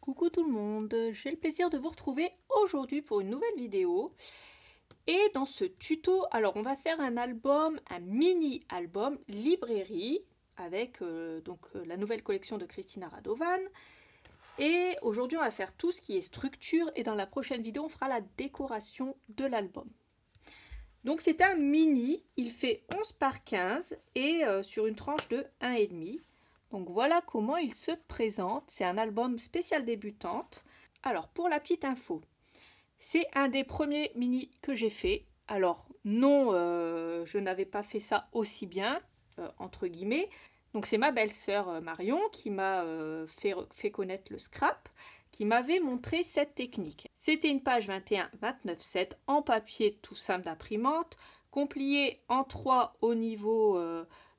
Coucou tout le monde, j'ai le plaisir de vous retrouver aujourd'hui pour une nouvelle vidéo. Et dans ce tuto, alors on va faire un album, un mini-album librairie avec la nouvelle collection de Christina Radovan. Et aujourd'hui on va faire tout ce qui est structure et dans la prochaine vidéo on fera la décoration de l'album. Donc c'est un mini, il fait 11 par 15 et sur une tranche de 1,5. Donc voilà comment il se présente. C'est un album spécial débutante. Alors pour la petite info, c'est un des premiers mini que j'ai fait. Alors non, je n'avais pas fait ça aussi bien, entre guillemets. Donc c'est ma belle-sœur Marion qui m'a fait connaître le scrap, qui m'avait montré cette technique. C'était une page 21-29-7 en papier tout simple d'imprimante, complié en 3 au niveau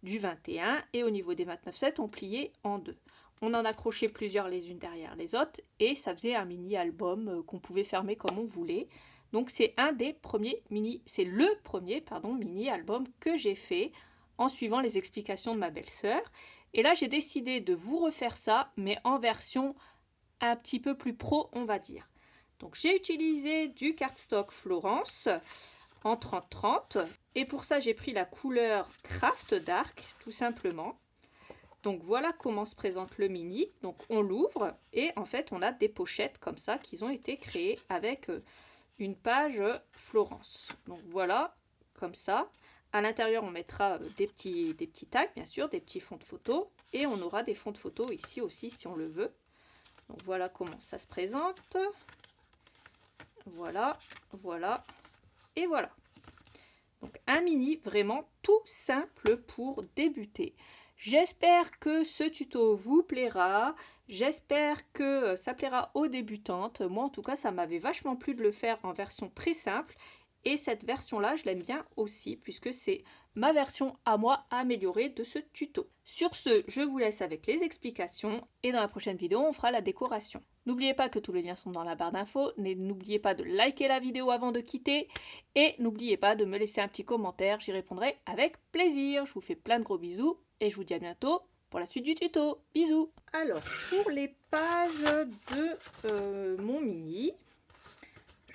du 21 et au niveau des 29-7 on pliait en 2. On en accrochait plusieurs les unes derrière les autres et ça faisait un mini-album qu'on pouvait fermer comme on voulait. Donc c'est un des premiers c'est le premier mini-album que j'ai fait en suivant les explications de ma belle-sœur. Et là j'ai décidé de vous refaire ça mais en version un petit peu plus pro on va dire. Donc j'ai utilisé du cardstock Florence en 30-30 et pour ça j'ai pris la couleur Craft Dark tout simplement. Donc voilà comment se présente le mini. Donc on l'ouvre et en fait on a des pochettes comme ça qui ont été créées avec une page Florence. Donc voilà comme ça. À l'intérieur on mettra des petits tags bien sûr, des petits fonds de photo et on aura des fonds de photo ici aussi si on le veut. Donc voilà comment ça se présente. Voilà, voilà et voilà. Donc un mini vraiment tout simple pour débuter. J'espère que ce tuto vous plaira, j'espère que ça plaira aux débutantes. Moi en tout cas ça m'avait vachement plu de le faire en version très simple et cette version là je l'aime bien aussi puisque c'est ma version à moi améliorée de ce tuto. Sur ce, je vous laisse avec les explications et dans la prochaine vidéo on fera la décoration. N'oubliez pas que tous les liens sont dans la barre d'infos, n'oubliez pas de liker la vidéo avant de quitter et n'oubliez pas de me laisser un petit commentaire, j'y répondrai avec plaisir. Je vous fais plein de gros bisous et je vous dis à bientôt pour la suite du tuto. Bisous. Alors pour les pages de mon mini,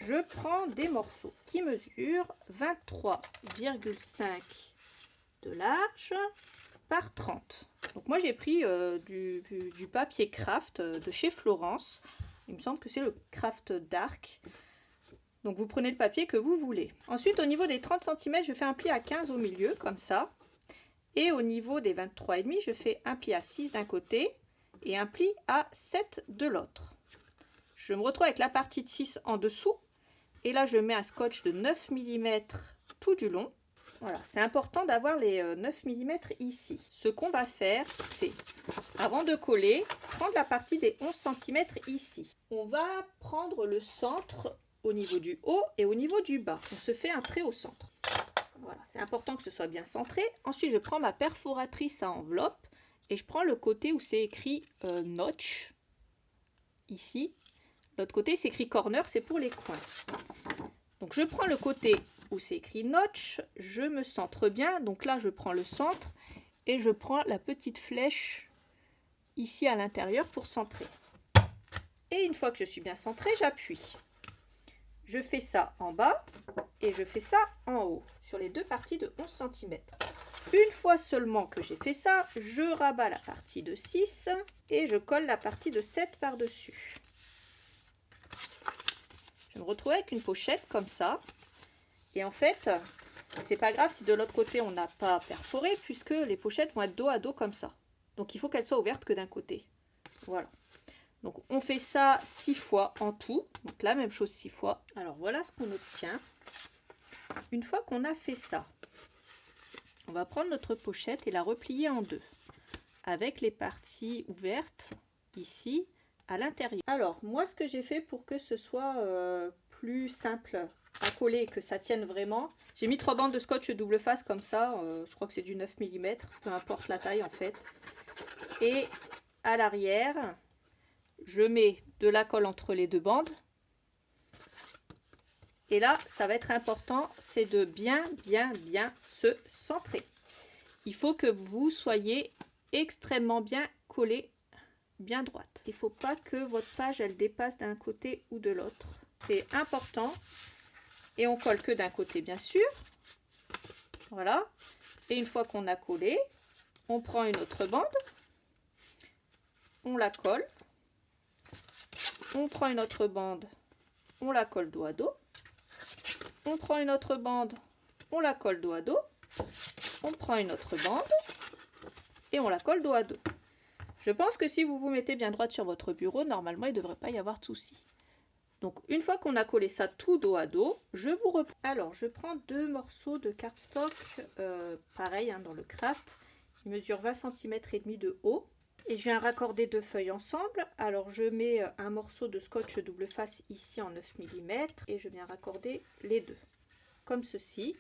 je prends des morceaux qui mesurent 23,5 de large par 30. Donc moi j'ai pris du papier craft de chez Florence. Il me semble que c'est le Craft Dark. Donc vous prenez le papier que vous voulez. Ensuite au niveau des 30 cm, je fais un pli à 15 au milieu comme ça. Et au niveau des 23,5, je fais un pli à 6 d'un côté et un pli à 7 de l'autre. Je me retrouve avec la partie de 6 en dessous. Et là je mets un scotch de 9 mm tout du long. Voilà, c'est important d'avoir les 9 mm ici. Ce qu'on va faire, c'est, avant de coller, prendre la partie des 11 cm ici. On va prendre le centre au niveau du haut et au niveau du bas. On se fait un trait au centre. Voilà, c'est important que ce soit bien centré. Ensuite, je prends ma perforatrice à enveloppe et je prends le côté où c'est écrit notch, ici. L'autre côté, c'est écrit corner, c'est pour les coins. Donc, je prends le côté où c'est écrit notch, je me centre bien. Donc là, je prends le centre et je prends la petite flèche ici à l'intérieur pour centrer. Et une fois que je suis bien centrée, j'appuie. Je fais ça en bas et je fais ça en haut sur les deux parties de 11 cm. Une fois seulement que j'ai fait ça, je rabats la partie de 6 et je colle la partie de 7 par-dessus. Je me retrouve avec une pochette comme ça. Et en fait, c'est pas grave si de l'autre côté on n'a pas perforé puisque les pochettes vont être dos à dos comme ça. Donc il faut qu'elles soient ouvertes que d'un côté. Voilà. Donc on fait ça 6 fois en tout. Donc la même chose 6 fois. Alors voilà ce qu'on obtient. Une fois qu'on a fait ça, on va prendre notre pochette et la replier en deux. Avec les parties ouvertes ici à l'intérieur. Alors moi ce que j'ai fait pour que ce soit plus simple à coller et que ça tienne vraiment, j'ai mis 3 bandes de scotch double face comme ça, je crois que c'est du 9 mm, peu importe la taille en fait. Et à l'arrière, je mets de la colle entre les deux bandes. Et là, ça va être important, c'est de bien se centrer. Il faut que vous soyez extrêmement bien collé, bien droite. Il ne faut pas que votre page elle dépasse d'un côté ou de l'autre. C'est important. Et on colle que d'un côté bien sûr. Voilà. Et une fois qu'on a collé, on prend une autre bande. On la colle. On prend une autre bande. On la colle dos à dos. On prend une autre bande. On la colle dos à dos. On prend une autre bande. Et on la colle dos à dos. Je pense que si vous vous mettez bien droite sur votre bureau, normalement, il ne devrait pas y avoir de souci. Donc, une fois qu'on a collé ça tout dos à dos, je vous reprends. Alors, je prends 2 morceaux de cardstock, pareil hein, dans le craft. Ils mesurent 20 cm et demi de haut. Et je viens raccorder 2 feuilles ensemble. Alors, je mets un morceau de scotch double face ici en 9 mm. Et je viens raccorder les deux, comme ceci.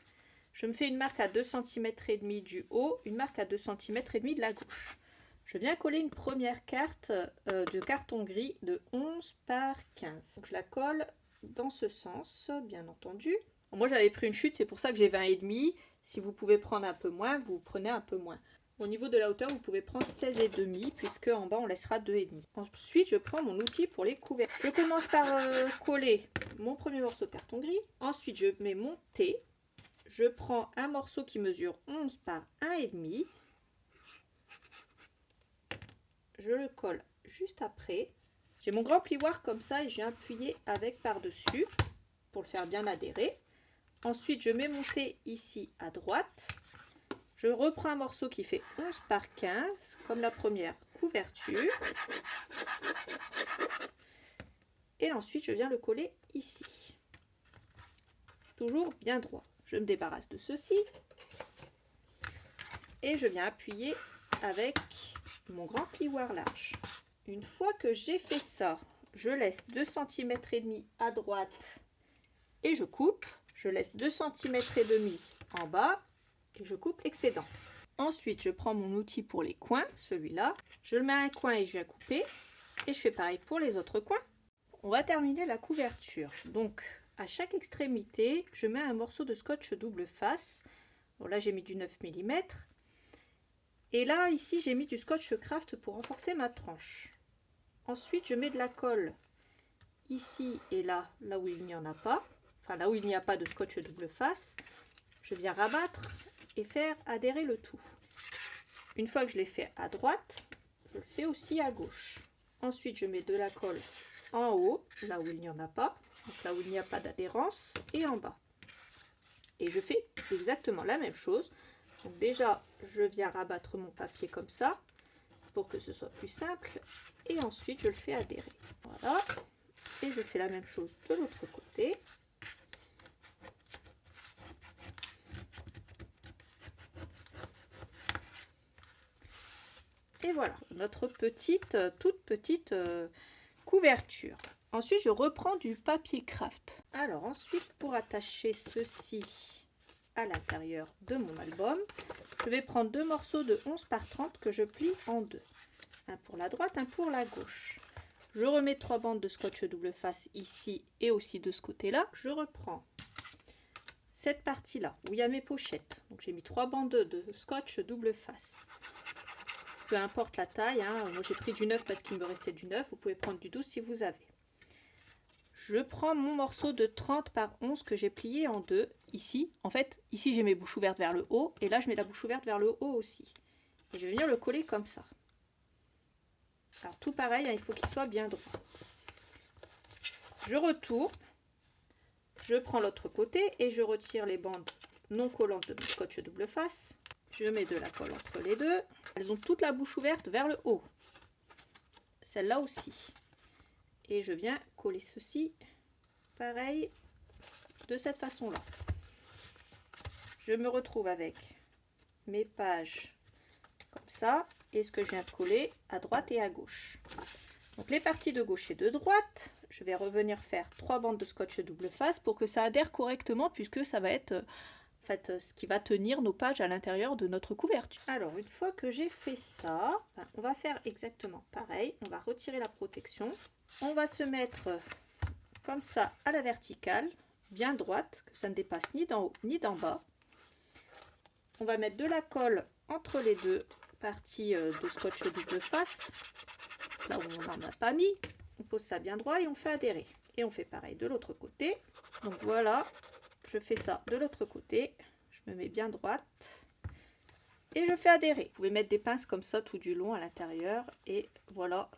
Je me fais une marque à 2 cm et demi du haut, une marque à 2 cm et demi de la gauche. Je viens coller une première carte de carton gris de 11 par 15. Donc je la colle dans ce sens, bien entendu. Bon, moi j'avais pris une chute, c'est pour ça que j'ai 20 et demi. Si vous pouvez prendre un peu moins, vous prenez un peu moins. Au niveau de la hauteur, vous pouvez prendre 16 et demi, puisque en bas on laissera 2 et demi. Ensuite, je prends mon outil pour les couverts. Je commence par coller mon premier morceau de carton gris. Ensuite, je mets mon T. Je prends un morceau qui mesure 11 par 1,5. Je le colle juste après. J'ai mon grand plioir comme ça et je viens appuyer avec par-dessus pour le faire bien adhérer. Ensuite, je mets mon T ici à droite. Je reprends un morceau qui fait 11 par 15 comme la première couverture. Et ensuite, je viens le coller ici. Toujours bien droit. Je me débarrasse de ceci et je viens appuyer avec mon grand plioir large. Une fois que j'ai fait ça, je laisse 2 cm et demi à droite et je coupe. Je laisse 2 cm et demi en bas et je coupe l'excédent. Ensuite, je prends mon outil pour les coins, celui-là. Je le mets à un coin et je viens couper. Et je fais pareil pour les autres coins. On va terminer la couverture. Donc, à chaque extrémité, je mets un morceau de scotch double face. Bon, là, j'ai mis du 9 mm. Et là, ici, j'ai mis du scotch craft pour renforcer ma tranche. Ensuite, je mets de la colle ici et là, là où il n'y en a pas. Enfin, là où il n'y a pas de scotch double face. Je viens rabattre et faire adhérer le tout. Une fois que je l'ai fait à droite, je le fais aussi à gauche. Ensuite, je mets de la colle en haut, là où il n'y en a pas, donc là où il n'y a pas d'adhérence, et en bas. Et je fais exactement la même chose. Donc déjà, je viens rabattre mon papier comme ça, pour que ce soit plus simple. Et ensuite, je le fais adhérer. Voilà. Et je fais la même chose de l'autre côté. Et voilà, notre toute petite couverture. Ensuite, je reprends du papier craft. Alors ensuite, pour attacher ceci à l'intérieur de mon album, je vais prendre 2 morceaux de 11 par 30 que je plie en deux. Un pour la droite, un pour la gauche. Je remets 3 bandes de scotch double face ici et aussi de ce côté-là. Je reprends cette partie-là où il y a mes pochettes. Donc j'ai mis 3 bandes de scotch double face. Peu importe la taille, hein. Moi j'ai pris du 9 parce qu'il me restait du 9, vous pouvez prendre du 12 si vous avez. Je prends mon morceau de 30 par 11 que j'ai plié en deux, ici. En fait, ici j'ai mes bouches ouvertes vers le haut, et là je mets la bouche ouverte vers le haut aussi. Et je vais venir le coller comme ça. Alors tout pareil, hein, il faut qu'il soit bien droit. Je retourne, je prends l'autre côté et je retire les bandes non collantes de mon scotch double face. Je mets de la colle entre les deux. Elles ont toute la bouche ouverte vers le haut. Celle-là aussi. Et je viens coller ceci, pareil, de cette façon-là. Je me retrouve avec mes pages comme ça. Et ce que je viens de coller à droite et à gauche. Donc les parties de gauche et de droite, je vais revenir faire 3 bandes de scotch double face pour que ça adhère correctement, puisque ça va être... en fait, ce qui va tenir nos pages à l'intérieur de notre couverture. Alors, une fois que j'ai fait ça, on va faire exactement pareil. On va retirer la protection. On va se mettre comme ça à la verticale, bien droite, que ça ne dépasse ni d'en haut ni d'en bas. On va mettre de la colle entre les deux parties de scotch double face. là où on n'en a pas mis. On pose ça bien droit et on fait adhérer. Et on fait pareil de l'autre côté. Donc voilà, je fais ça de l'autre côté. Je me mets bien droite. Et je fais adhérer. Vous pouvez mettre des pinces comme ça tout du long à l'intérieur. Et voilà,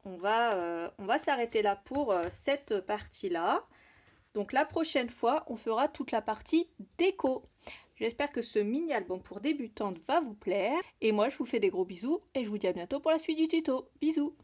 on va s'arrêter là pour cette partie-là. Donc la prochaine fois, on fera toute la partie déco. J'espère que ce mini-album pour débutantes va vous plaire. Et moi, je vous fais des gros bisous et je vous dis à bientôt pour la suite du tuto. Bisous!